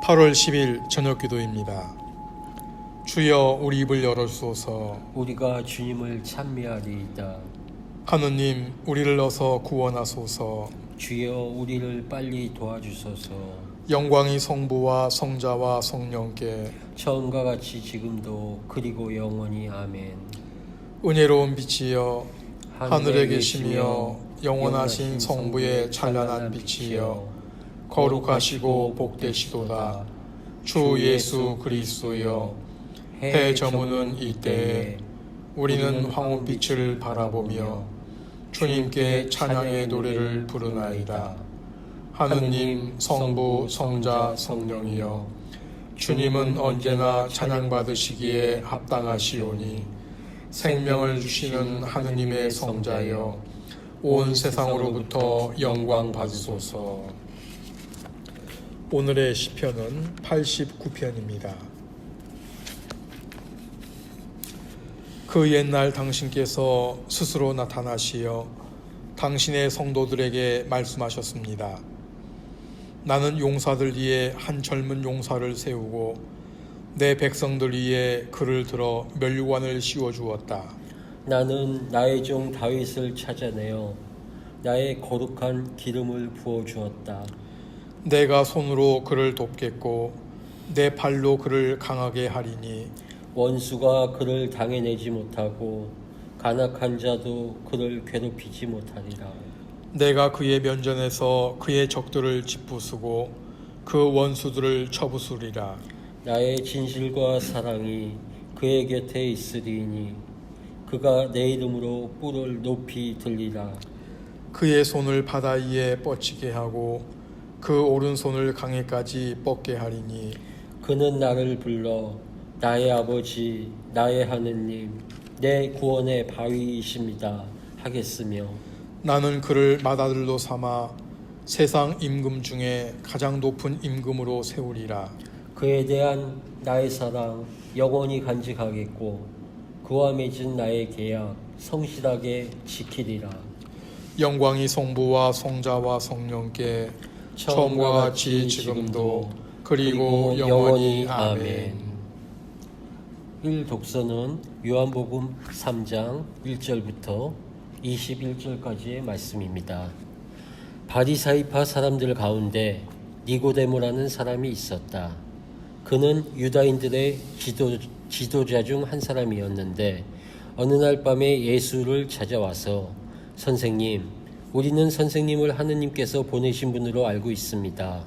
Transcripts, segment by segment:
8월 10일 저녁 기도입니다. 주여 우리 입을 열어주소서. 우리가 주님을 찬미하리이다. 하느님 우리를 어서 구원하소서. 주여 우리를 빨리 도와주소서. 영광이 성부와 성자와 성령께 처음과 같이 지금도 그리고 영원히 아멘. 은혜로운 빛이여 하늘에 계시며 영원하신 성부의 찬란한 빛이여 거룩하시고 복되시도다. 주 예수 그리스도여 해 저무는 이때에 우리는 황혼빛을 바라보며 주님께 찬양의 노래를 부르나이다. 하느님 성부 성자 성령이여 주님은 언제나 찬양받으시기에 합당하시오니 생명을 주시는 하느님의 성자여 온 세상으로부터 영광 받으소서. 오늘의 시편은 89편입니다. 그 옛날 당신께서 스스로 나타나시어 당신의 성도들에게 말씀하셨습니다. 나는 용사들 위에 한 젊은 용사를 세우고 내 백성들 위에 그를 들어 멸관을 씌워주었다. 나는 나의 종 다윗을 찾아내어 나의 거룩한 기름을 부어주었다. 내가 손으로 그를 돕겠고 내 발로 그를 강하게 하리니 원수가 그를 당해내지 못하고 간악한 자도 그를 괴롭히지 못하리라. 내가 그의 면전에서 그의 적들을 짓부수고 그 원수들을 쳐부수리라. 나의 진실과 사랑이 그의 곁에 있으리니 그가 내 이름으로 뿔을 높이 들리라. 그의 손을 바다 위에 뻗치게 하고 그 오른손을 강에까지 뻗게 하리니 그는 나를 불러 나의 아버지 나의 하느님 내 구원의 바위이십니다 하겠으며 나는 그를 맏아들로 삼아 세상 임금 중에 가장 높은 임금으로 세우리라. 그에 대한 나의 사랑 영원히 간직하겠고 그와 맺은 나의 계약 성실하게 지키리라. 영광이 성부와 성자와 성령께 처음과 같이 지금도 그리고 영원히 아멘. 1 독서는 요한복음 3장 1절부터 21절까지의 말씀입니다. 바리사이파 사람들 가운데 니고데모라는 사람이 있었다. 그는 유다인들의 지도자 중 한 사람이었는데 어느 날 밤에 예수를 찾아와서 선생님, 우리는 선생님을 하느님께서 보내신 분으로 알고 있습니다.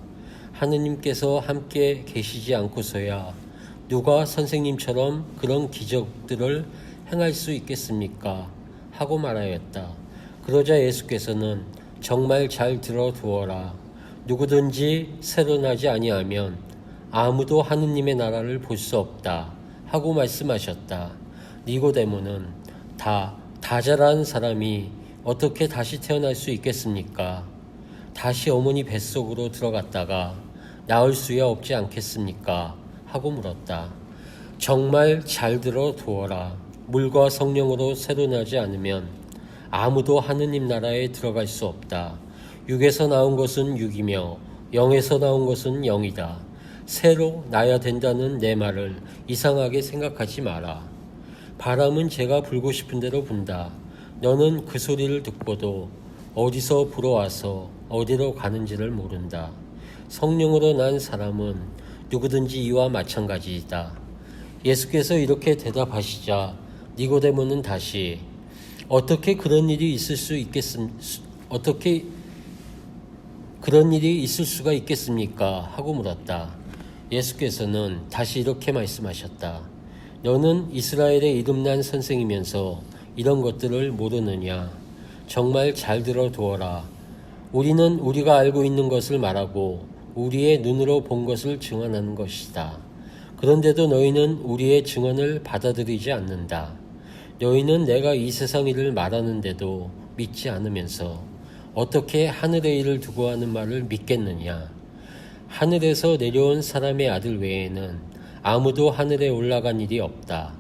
하느님께서 함께 계시지 않고서야 누가 선생님처럼 그런 기적들을 행할 수 있겠습니까? 하고 말하였다. 그러자 예수께서는 정말 잘 들어두어라. 누구든지 새로 나지 아니하면 아무도 하느님의 나라를 볼 수 없다. 하고 말씀하셨다. 니고데모는 다 자란 사람이 어떻게 다시 태어날 수 있겠습니까? 다시 어머니 뱃속으로 들어갔다가 나올 수야 없지 않겠습니까? 하고 물었다. 정말 잘 들어두어라. 물과 성령으로 새로 나지 않으면 아무도 하느님 나라에 들어갈 수 없다. 육에서 나온 것은 육이며 영에서 나온 것은 영이다. 새로 나야 된다는 내 말을 이상하게 생각하지 마라. 바람은 제가 불고 싶은 대로 분다. 너는 그 소리를 듣고도 어디서 불어와서 어디로 가는지를 모른다. 성령으로 난 사람은 누구든지 이와 마찬가지이다. 예수께서 이렇게 대답하시자 니고데모는 다시 어떻게 그런 일이 있을 수가 있겠습니까? 하고 물었다. 예수께서는 다시 이렇게 말씀하셨다. 너는 이스라엘의 이름난 선생이면서 이런 것들을 모르느냐? 정말 잘 들어두어라. 우리는 우리가 알고 있는 것을 말하고 우리의 눈으로 본 것을 증언하는 것이다. 그런데도 너희는 우리의 증언을 받아들이지 않는다. 너희는 내가 이 세상 일을 말하는데도 믿지 않으면서 어떻게 하늘의 일을 두고 하는 말을 믿겠느냐? 하늘에서 내려온 사람의 아들 외에는 아무도 하늘에 올라간 일이 없다.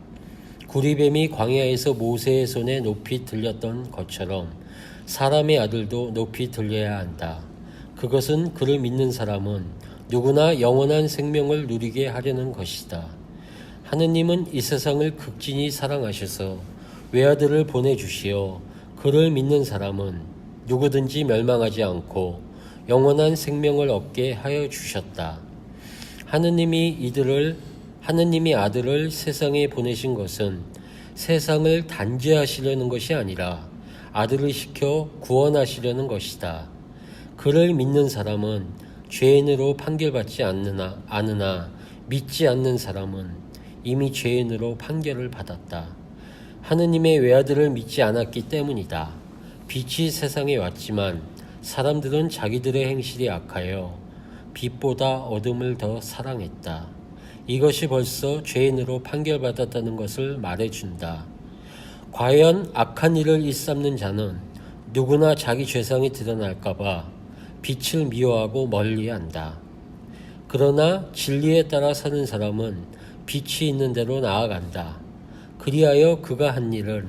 구리뱀이 광야에서 모세의 손에 높이 들렸던 것처럼 사람의 아들도 높이 들려야 한다. 그것은 그를 믿는 사람은 누구나 영원한 생명을 누리게 하려는 것이다. 하느님은 이 세상을 극진히 사랑하셔서 외아들을 보내주시어 그를 믿는 사람은 누구든지 멸망하지 않고 영원한 생명을 얻게 하여 주셨다. 하느님이 아들을 세상에 보내신 것은 세상을 단죄하시려는 것이 아니라 아들을 시켜 구원하시려는 것이다. 그를 믿는 사람은 죄인으로 판결받지 않으나 믿지 않는 사람은 이미 죄인으로 판결을 받았다. 하느님의 외아들을 믿지 않았기 때문이다. 빛이 세상에 왔지만 사람들은 자기들의 행실이 악하여 빛보다 어둠을 더 사랑했다. 이것이 벌써 죄인으로 판결받았다는 것을 말해준다. 과연 악한 일을 일삼는 자는 누구나 자기 죄상이 드러날까봐 빛을 미워하고 멀리한다. 그러나 진리에 따라 사는 사람은 빛이 있는 대로 나아간다. 그리하여 그가 한 일은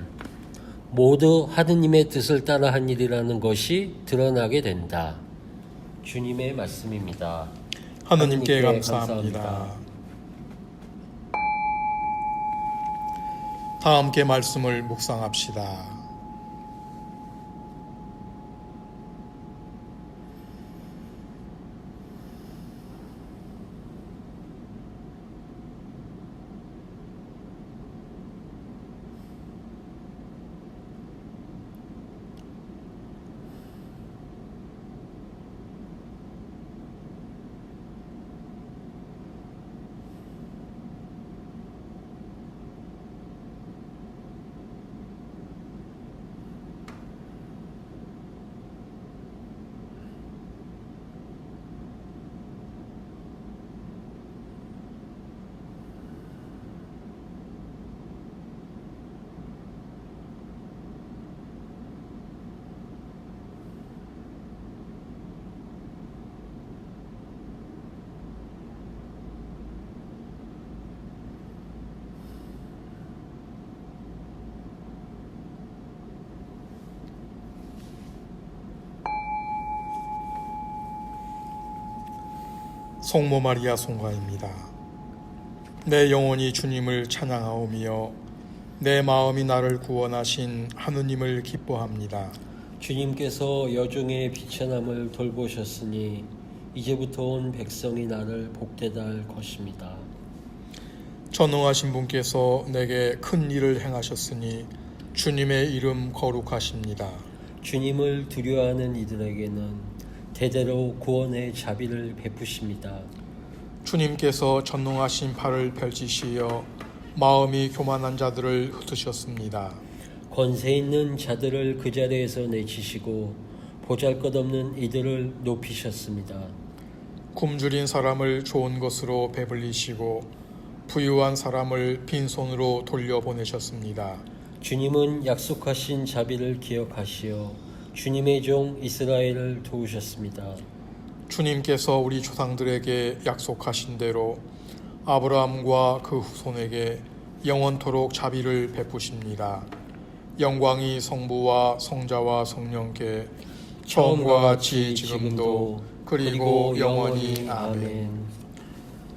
모두 하느님의 뜻을 따라 한 일이라는 것이 드러나게 된다. 주님의 말씀입니다. 하느님께 감사합니다. 다 함께 말씀을 묵상합시다. 성모 마리아 송가입니다. 내 영혼이 주님을 찬양하오며 내 마음이 나를 구원하신 하느님을 기뻐합니다. 주님께서 여종의 비천함을 돌보셨으니 이제부터 온 백성이 나를 복되다 할 것입니다. 전능하신 분께서 내게 큰 일을 행하셨으니 주님의 이름 거룩하십니다. 주님을 두려워하는 이들에게는 대대로 구원의 자비를 베푸십니다. 주님께서 전능하신 팔을 펼치시어 마음이 교만한 자들을 흩으셨습니다. 권세 있는 자들을 그 자리에서 내치시고 보잘것없는 이들을 높이셨습니다. 굶주린 사람을 좋은 것으로 배불리시고 부유한 사람을 빈손으로 돌려보내셨습니다. 주님은 약속하신 자비를 기억하시어 주님의 종 이스라엘을 도우셨습니다. 주님께서 우리 조상들에게 약속하신 대로 아브라함과 그 후손에게 영원토록 자비를 베푸십니다. 영광이 성부와 성자와 성령께 처음과 같이 지금도 그리고 영원히 아멘.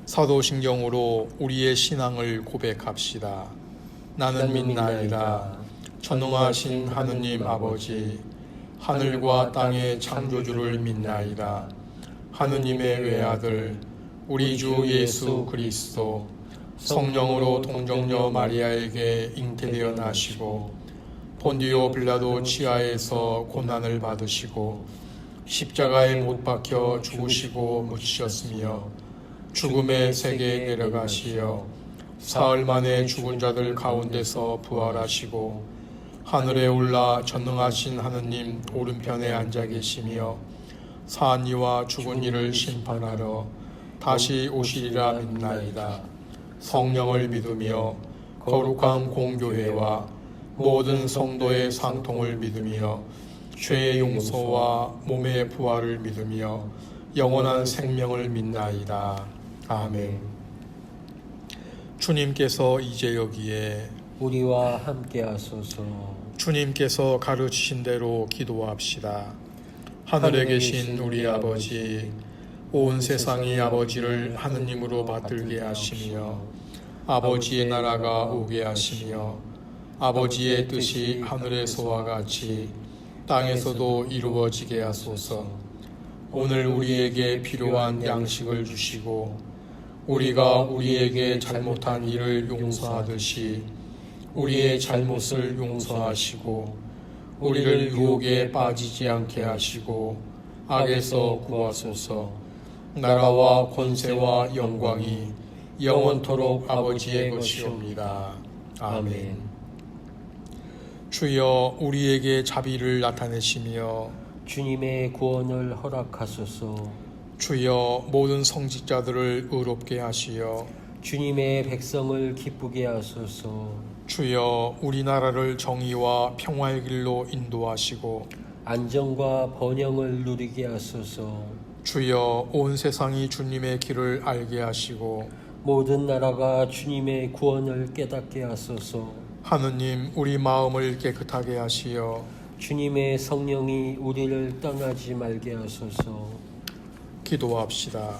사도신경으로 우리의 신앙을 고백합시다. 나는 믿나이다. 전능하신 하느님 아버지, 하늘과 땅의 창조주를 믿나이다. 하느님의 외아들 우리 주 예수 그리스도 성령으로 동정녀 마리아에게 잉태되어 나시고 본디오 빌라도 치하에서 고난을 받으시고 십자가에 못 박혀 죽으시고 묻히셨으며 죽음의 세계에 내려가시어 사흘 만에 죽은 자들 가운데서 부활하시고 하늘에 올라 전능하신 하느님 오른편에 앉아 계시며 산 이와 죽은 이를 심판하러 다시 오시리라 믿나이다. 성령을 믿으며 거룩한 공교회와 모든 성도의 상통을 믿으며 죄의 용서와 몸의 부활을 믿으며 영원한 생명을 믿나이다. 아멘. 주님께서 이제 여기에 우리와 함께 하소서. 주님께서 가르치신 대로 기도합시다. 하늘에 계신 우리 아버지, 온 세상이 아버지를 하느님으로 받들게 하시며 아버지의 나라가 오게 하시며 아버지의 뜻이 하늘에서와 같이 땅에서도 이루어지게 하소서. 오늘 우리에게 필요한 양식을 주시고 우리가 우리에게 잘못한 일을 용서하듯이 우리의 잘못을 용서하시고 우리를 유혹에 빠지지 않게 하시고 악에서 구하소서. 나라와 권세와 영광이 영원토록 아버지의 것이옵니다. 아멘. 주여 우리에게 자비를 나타내시며 주님의 구원을 허락하소서. 주여 모든 성직자들을 의롭게 하시어 주님의 백성을 기쁘게 하소서. 주여 우리나라를 정의와 평화의 길로 인도하시고 안정과 번영을 누리게 하소서. 주여 온 세상이 주님의 길을 알게 하시고 모든 나라가 주님의 구원을 깨닫게 하소서. 하느님 우리 마음을 깨끗하게 하시어 주님의 성령이 우리를 떠나지 말게 하소서. 기도합시다.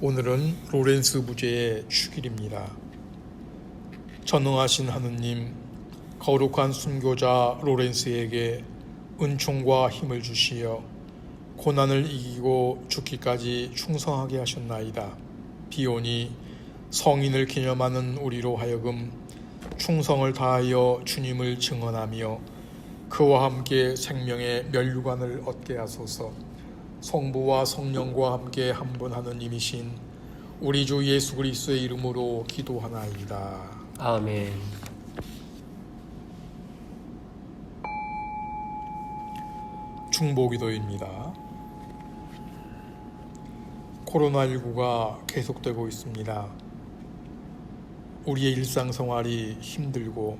오늘은 로렌스 부제의 축일입니다. 전능하신 하느님, 거룩한 순교자 로렌스에게 은총과 힘을 주시어 고난을 이기고 죽기까지 충성하게 하셨나이다. 비오니 성인을 기념하는 우리로 하여금 충성을 다하여 주님을 증언하며 그와 함께 생명의 면류관을 얻게 하소서. 성부와 성령과 함께 한 분 하느님이신 우리 주 예수 그리스도의 이름으로 기도하나이다. 아멘. 중보기도입니다. 코로나19가 계속되고 있습니다. 우리의 일상생활이 힘들고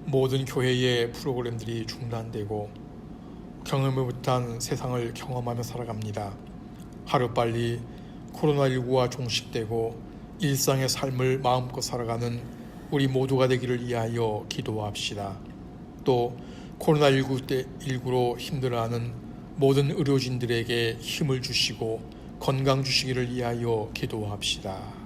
모든 교회의 프로그램들이 중단되고 경험을 못한 세상을 경험하며 살아갑니다. 하루빨리 코로나19가 종식되고 일상의 삶을 마음껏 살아가는 우리 모두가 되기를 위하여 기도합시다. 또 코로나19로 힘들어하는 모든 의료진들에게 힘을 주시고 건강 주시기를 위하여 기도합시다.